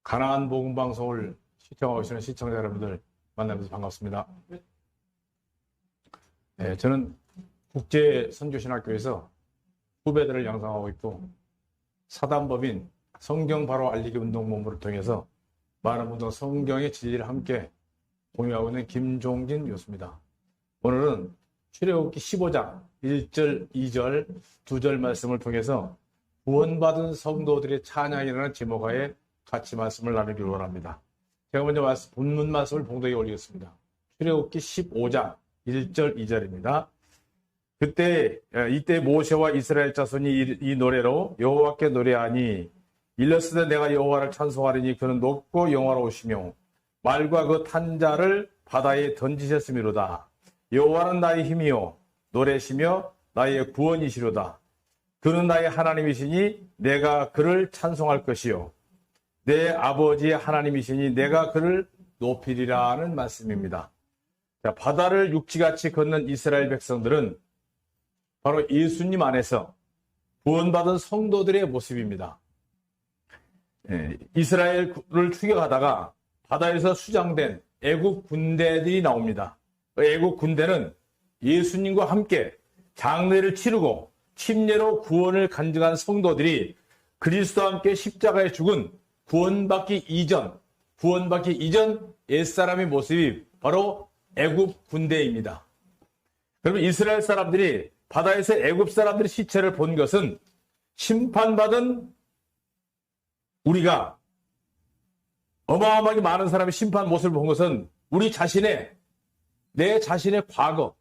가나안 복음 방송을 시청하고 계시는 시청자 여러분들 만나면서 반갑습니다. 네, 저는 국제 선교신학교에서 후배들을 양성하고 있고 사단법인 성경 바로 알리기 운동 본부를 통해서 많은 분들 성경의 진리를 함께 공유하고 있는 김종진 교수입니다. 오늘은 출애굽기 15장 1절, 2절, 2절 말씀을 통해서 구원받은 성도들의 찬양이라는 제목하에 같이 말씀을 나누기를 원합니다. 제가 먼저 본문 말씀을 봉독에 올리겠습니다. 출애굽기 15장 1절, 2절입니다. 이때 모세와 이스라엘 자손이 이 노래로 여호와께 노래하니 일렀으되 내가 여호와를 찬송하리니 그는 높고 영화로우시며 말과 그 탄자를 바다에 던지셨음이로다. 여호와는 나의 힘이요 노래시며 나의 구원이시로다. 그는 나의 하나님이시니 내가 그를 찬송할 것이요 내 아버지의 하나님이시니 내가 그를 높이리라는 말씀입니다. 자, 바다를 육지같이 걷는 이스라엘 백성들은 바로 예수님 안에서 구원받은 성도들의 모습입니다. 이스라엘을 추격하다가 바다에서 수장된 애국 군대들이 나옵니다. 애국 군대는 예수님과 함께 장례를 치르고 침례로 구원을 간증한 성도들이 그리스도와 함께 십자가에 죽은 구원받기 이전 옛사람의 모습이 바로 애국 군대입니다. 그러면 이스라엘 사람들이 바다에서 애굽 사람들의 시체를 본 것은 심판받은 우리가 어마어마하게 많은 사람의 심판 모습을 본 것은 내 자신의 과거,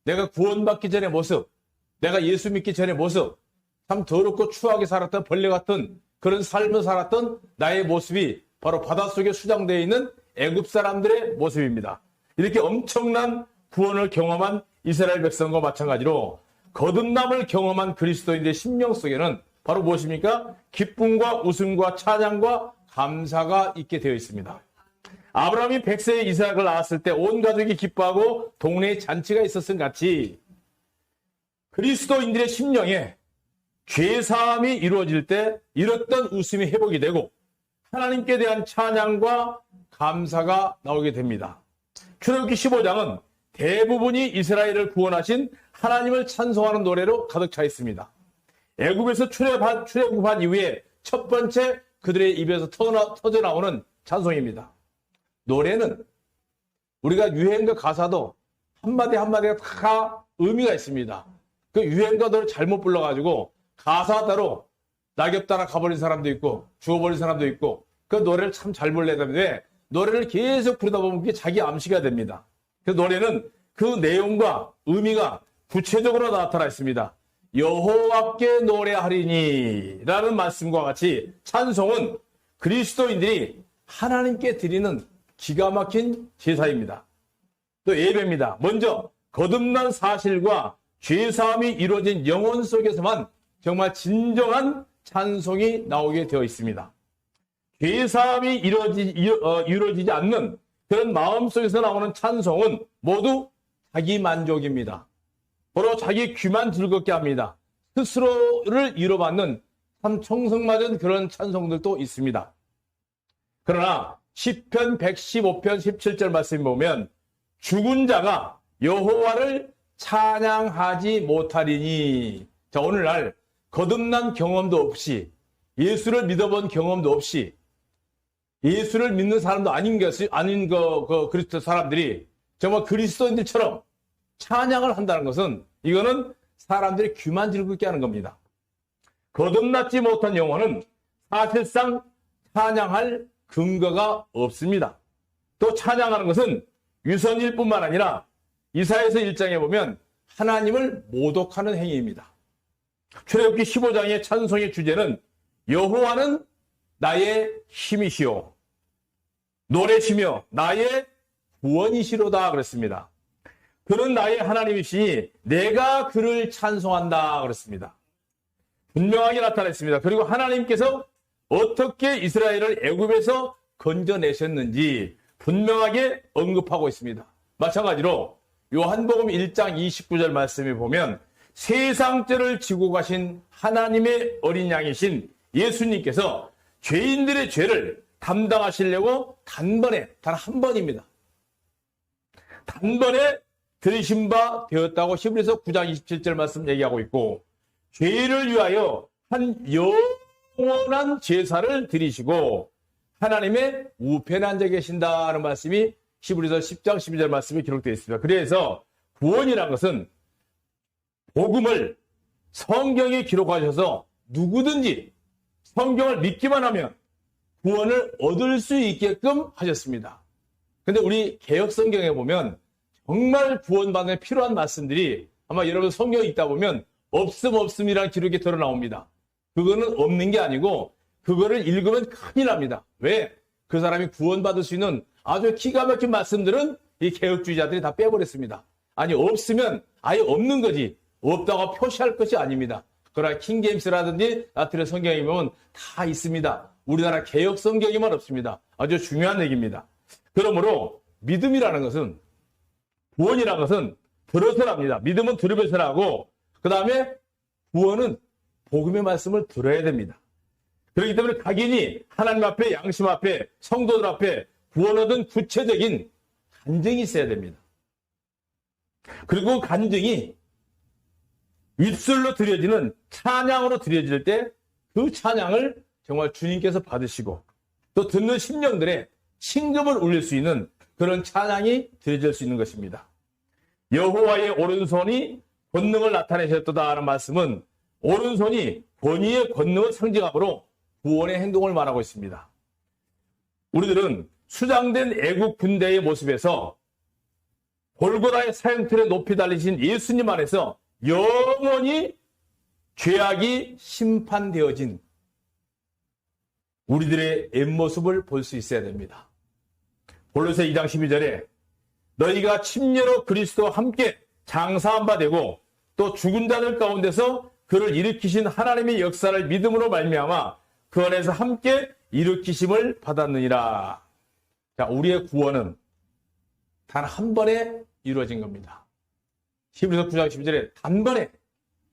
내가 구원받기 전의 모습, 내가 예수 믿기 전의 모습, 참 더럽고 추하게 살았던 벌레 같은 그런 삶을 살았던 나의 모습이 바로 바닷속에 수장되어 있는 애굽 사람들의 모습입니다. 이렇게 엄청난 구원을 경험한 이스라엘 백성과 마찬가지로 거듭남을 경험한 그리스도인들의 심령 속에는 바로 무엇입니까? 기쁨과 웃음과 찬양과 감사가 있게 되어 있습니다. 아브라함이 100세에 이삭을 낳았을 때 온 가족이 기뻐하고 동네에 잔치가 있었음 같이 그리스도인들의 심령에 죄사함이 이루어질 때 잃었던 웃음이 회복이 되고 하나님께 대한 찬양과 감사가 나오게 됩니다. 출애굽기 15장은 대부분이 이스라엘을 구원하신 하나님을 찬송하는 노래로 가득 차 있습니다. 애굽에서 출애굽한 이후에 첫 번째 그들의 입에서 터져 나오는 찬송입니다. 노래는 우리가 유행가 가사도 한마디 한마디가 다 의미가 있습니다. 그 유행가들을 잘못 불러가지고 가사 따로 낙엽 따라 가버린 사람도 있고 죽어버린 사람도 있고 그 노래를 참 잘 불러야 되는데 노래를 계속 부르다 보면 그게 자기 암시가 됩니다. 그 노래는 그 내용과 의미가 구체적으로 나타나 있습니다. 여호와께 노래하리니 라는 말씀과 같이 찬송은 그리스도인들이 하나님께 드리는 기가 막힌 제사입니다. 또 예배입니다. 먼저 거듭난 사실과 죄사함이 이루어진 영혼 속에서만 정말 진정한 찬송이 나오게 되어 있습니다. 죄사함이 이루어지지 않는 그런 마음 속에서 나오는 찬송은 모두 자기 만족입니다. 바로 자기 귀만 즐겁게 합니다. 스스로를 위로받는 참 청성맞은 그런 찬송들도 있습니다. 그러나 시편 115편 17절 말씀 보면 죽은 자가 여호와를 찬양하지 못하리니. 자, 오늘날 거듭난 경험도 없이 예수를 믿어본 경험도 없이 예수를 믿는 사람도 아닌 그리스도 사람들이 정말 그리스도인들처럼 찬양을 한다는 것은 이거는 사람들이 귀만 즐겁게 하는 겁니다. 거듭났지 못한 영혼은 사실상 찬양할 근거가 없습니다. 또 찬양하는 것은 유선일 뿐만 아니라 이사야서 1장에 보면 하나님을 모독하는 행위입니다. 출애굽기 15장의 찬송의 주제는 여호와는 나의 힘이시오 노래시며 나의 구원이시로다 그랬습니다. 그는 나의 하나님이시니 내가 그를 찬송한다 그랬습니다. 분명하게 나타냈습니다. 그리고 하나님께서 어떻게 이스라엘을 애굽에서 건져내셨는지 분명하게 언급하고 있습니다. 마찬가지로 요한복음 1장 29절 말씀에 보면 세상 죄를 지고 가신 하나님의 어린 양이신 예수님께서 죄인들의 죄를 담당하시려고 단번에, 단 한 번입니다. 단번에 들으신 바 되었다고 히브리서 9장 27절 말씀 얘기하고 있고, 죄를 위하여 한 영원한 제사를 드리시고 하나님의 우편에 앉아 계신다는 말씀이 히브리서 10장 12절 말씀에 기록되어 있습니다. 그래서 구원이라는 것은 복음을 성경에 기록하셔서 누구든지 성경을 믿기만 하면 구원을 얻을 수 있게끔 하셨습니다. 근데 우리 개혁 성경에 보면 정말 구원받는 필요한 말씀들이 아마 여러분 성경에 있다 보면 없음이라는 기록이 드러 나옵니다. 그거는 없는 게 아니고 그거를 읽으면 큰일 납니다. 왜? 그 사람이 구원받을 수 있는 아주 기가 막힌 말씀들은 이 개혁주의자들이 다 빼버렸습니다. 아니, 없으면 아예 없는 거지. 없다고 표시할 것이 아닙니다. 그러나 킹제임스라든지 나트리 성경에 보면 다 있습니다. 우리나라 개혁 성경에만 없습니다. 아주 중요한 얘기입니다. 그러므로 믿음이라는 것은, 구원이라는 것은 들어서랍니다. 믿음은 들으면서 하고, 그 다음에 구원은 복음의 말씀을 들어야 됩니다. 그렇기 때문에 각인이 하나님 앞에, 양심 앞에, 성도들 앞에 구원 얻은 구체적인 간증이 있어야 됩니다. 그리고 간증이 입술로 드려지는 찬양으로 드려질 때 그 찬양을 정말 주님께서 받으시고 또 듣는 심령들의 신금을 울릴 수 있는 그런 찬양이 드려질 수 있는 것입니다. 여호와의 오른손이 권능을 나타내셨다 하는 말씀은 오른손이 권위의 권능을 상징하므로 구원의 행동을 말하고 있습니다. 우리들은 수장된 애국 군대의 모습에서 골고다의 사형틀에 높이 달리신 예수님 안에서 영원히 죄악이 심판되어진 우리들의 옛모습을 볼 수 있어야 됩니다. 골로새 2장 12절에 너희가 침례로 그리스도와 함께 장사한 바 되고 또 죽은 자들 가운데서 그를 일으키신 하나님의 역사를 믿음으로 말미암아 그 안에서 함께 일으키심을 받았느니라. 자, 우리의 구원은 단 한 번에 이루어진 겁니다. 히브리서 9장 12절에 단번에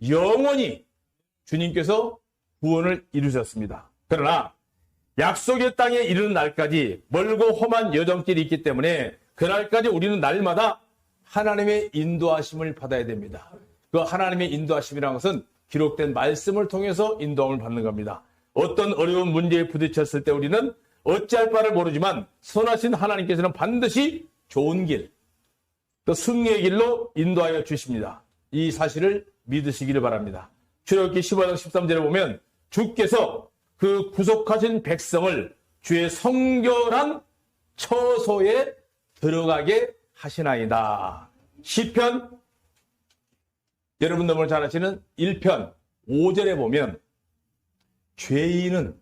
영원히 주님께서 구원을 이루셨습니다. 그러나 약속의 땅에 이르는 날까지 멀고 험한 여정길이 있기 때문에 그날까지 우리는 날마다 하나님의 인도하심을 받아야 됩니다. 그 하나님의 인도하심이라는 것은 기록된 말씀을 통해서 인도함을 받는 겁니다. 어떤 어려운 문제에 부딪혔을 때 우리는 어찌할 바를 모르지만 선하신 하나님께서는 반드시 좋은 길, 또 승리의 길로 인도하여 주십니다. 이 사실을 믿으시기를 바랍니다. 출애굽기 15장 13절에 보면 주께서 그 구속하신 백성을 주의 성결한 처소에 들어가게 하시나이다. 시편, 여러분 너무 잘 아시는 1편 5절에 보면 죄인은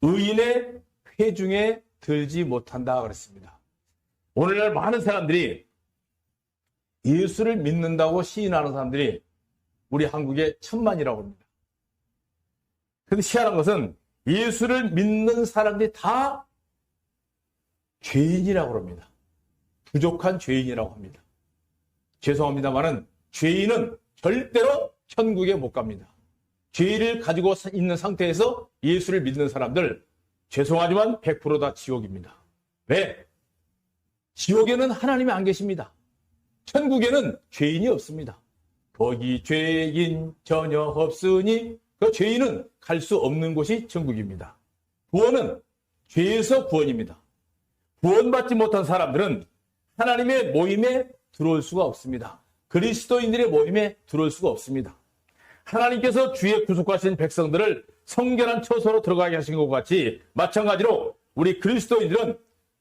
의인의 회중에 들지 못한다 그랬습니다. 오늘날 많은 사람들이 예수를 믿는다고 시인하는 사람들이 우리 한국에 1000만이라고 합니다. 그런데 희한한 것은 예수를 믿는 사람들이 다 죄인이라고 합니다. 부족한 죄인이라고 합니다. 죄송합니다만은 죄인은 절대로 천국에 못 갑니다. 죄를 가지고 있는 상태에서 예수를 믿는 사람들, 죄송하지만 100% 다 지옥입니다. 왜? 지옥에는 하나님이 안 계십니다. 천국에는 죄인이 없습니다. 거기 죄인 전혀 없으니 그 죄인은 갈 수 없는 곳이 천국입니다. 구원은 죄에서 구원입니다. 구원받지 못한 사람들은 하나님의 모임에 들어올 수가 없습니다. 그리스도인들의 모임에 들어올 수가 없습니다. 하나님께서 주의 구속하신 백성들을 성결한 처소로 들어가게 하신 것 같이 마찬가지로 우리 그리스도인들은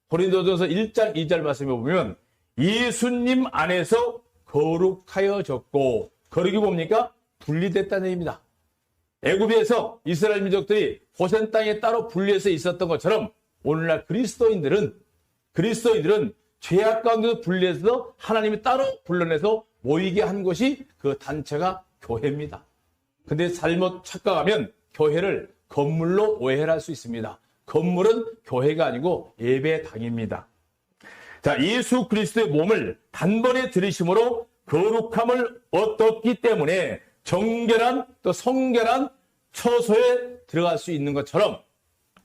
고린도전서 1장 2절 말씀에 보면 예수님 안에서 거룩하여졌고, 거룩이 뭡니까? 분리됐다는 얘기입니다. 애굽에서 이스라엘 민족들이 고센 땅에 따로 분리해서 있었던 것처럼 오늘날 그리스도인들은 죄악 가운데서 분리해서 하나님이 따로 불러내서 모이게 한 것이 그 단체가 교회입니다. 근데 잘못 착각하면 교회를 건물로 오해를 할 수 있습니다. 건물은 교회가 아니고 예배당입니다. 자, 예수 그리스도의 몸을 단번에 들이심으로 거룩함을 얻었기 때문에 정결한 또 성결한 처소에 들어갈 수 있는 것처럼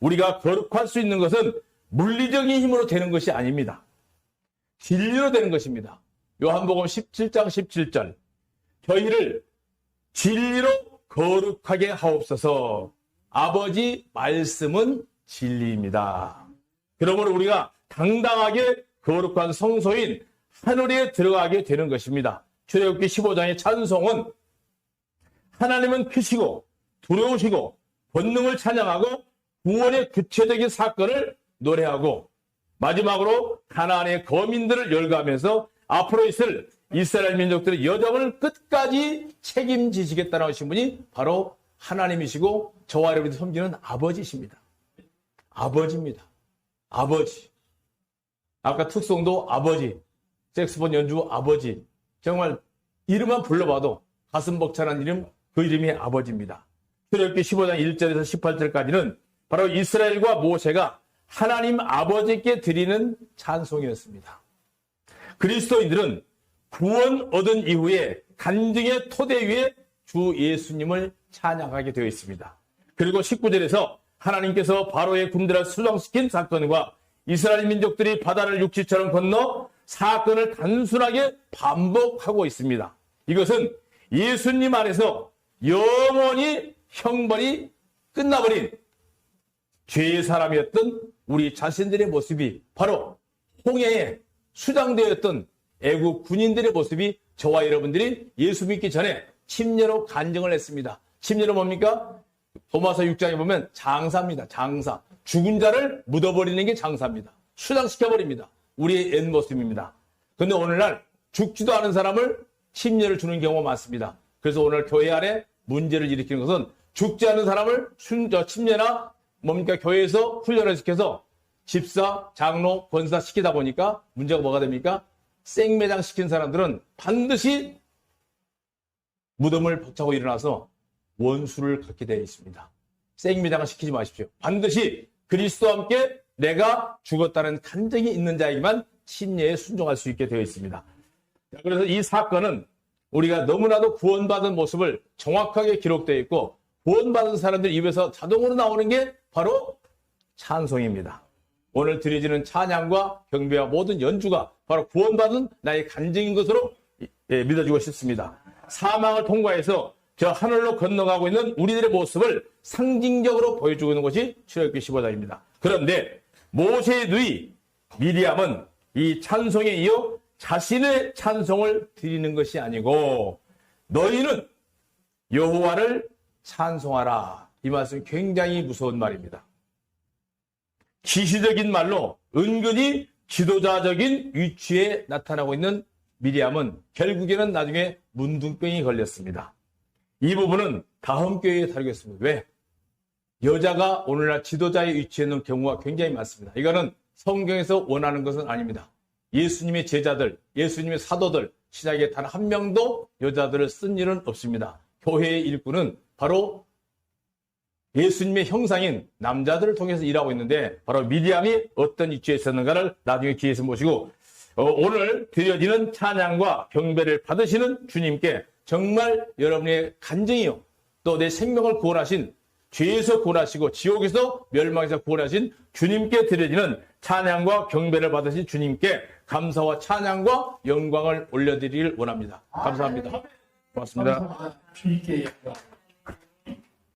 우리가 거룩할 수 있는 것은 물리적인 힘으로 되는 것이 아닙니다. 진리로 되는 것입니다. 요한복음 17장 17절. 저희를 진리로 거룩하게 하옵소서. 아버지 말씀은 진리입니다. 그러므로 우리가 당당하게 거룩한 성소인 하늘에 들어가게 되는 것입니다. 출애굽기 15장의 찬송은 하나님은 크시고 두려우시고 권능을 찬양하고 구원의 구체적인 사건을 노래하고 마지막으로 가나안의 거민들을 열거하면서 앞으로 있을 이스라엘 민족들의 여정을 끝까지 책임지시겠다는 하신 분이 바로 하나님이시고 저와 여러분이 섬기는 아버지십니다. 아버지입니다. 아버지. 아까 특송도 아버지, 색소폰 연주 아버지. 정말 이름만 불러봐도 가슴 벅찬한 이름, 그 이름이 아버지입니다. 출애굽기 15장 1절에서 18절까지는 바로 이스라엘과 모세가 하나님 아버지께 드리는 찬송이었습니다. 그리스도인들은 구원 얻은 이후에 간증의 토대 위에 주 예수님을 찬양하게 되어 있습니다. 그리고 19절에서 하나님께서 바로의 군대를 수장시킨 사건과 이스라엘 민족들이 바다를 육지처럼 건너 사건을 단순하게 반복하고 있습니다. 이것은 예수님 안에서 영원히 형벌이 끝나버린 죄의 사람이었던 우리 자신들의 모습이 바로 홍해에 수장되어 있던 애국 군인들의 모습이 저와 여러분들이 예수 믿기 전에 침례로 간증을 했습니다. 침례로 뭡니까? 로마서 6장에 보면 장사입니다. 장사. 죽은 자를 묻어버리는 게 장사입니다. 수장시켜버립니다. 우리의 옛 모습입니다. 그런데 오늘날 죽지도 않은 사람을 침례를 주는 경우가 많습니다. 그래서 오늘 교회 안에 문제를 일으키는 것은 죽지 않은 사람을 침례나 뭡니까? 교회에서 훈련을 시켜서 집사, 장로, 권사 시키다 보니까 문제가 뭐가 됩니까? 생매장 시킨 사람들은 반드시 무덤을 박차고 일어나서 원수를 갖게 되어 있습니다. 생매장을 시키지 마십시오. 반드시 그리스도와 함께 내가 죽었다는 간증이 있는 자에게만 침례에 순종할 수 있게 되어 있습니다. 그래서 이 사건은 우리가 너무나도 구원받은 모습을 정확하게 기록되어 있고 구원받은 사람들 입에서 자동으로 나오는 게 바로 찬송입니다. 오늘 드려지는 찬양과 경배와 모든 연주가 바로 구원받은 나의 간증인 것으로 믿어지고 싶습니다. 사망을 통과해서 저 하늘로 건너가고 있는 우리들의 모습을 상징적으로 보여주고 있는 것이 출애굽기 15장입니다. 그런데 모세의 누이 미리암은 이 찬송에 이어 자신의 찬송을 드리는 것이 아니고 너희는 여호와를 찬송하라. 이 말씀이 굉장히 무서운 말입니다. 지시적인 말로 은근히 지도자적인 위치에 나타나고 있는 미리암은 결국에는 나중에 문둥병이 걸렸습니다. 이 부분은 다음 교회에 다루겠습니다. 왜? 여자가 오늘날 지도자의 위치에 있는 경우가 굉장히 많습니다. 이거는 성경에서 원하는 것은 아닙니다. 예수님의 제자들, 예수님의 사도들, 신약에 단 한 명도 여자들을 쓴 일은 없습니다. 교회의 일꾼은 바로 예수님의 형상인 남자들을 통해서 일하고 있는데 바로 미리암이 어떤 위치에 있었는가를 나중에 기회에서 모시고 오늘 드려지는 찬양과 경배를 받으시는 주님께 정말 여러분의 간증이요 또 내 생명을 구원하신 죄에서 구원하시고 지옥에서 멸망에서 구원하신 주님께 드려지는 찬양과 경배를 받으신 주님께 감사와 찬양과 영광을 올려드리길 원합니다. 감사합니다. 고맙습니다. 주님께 영광.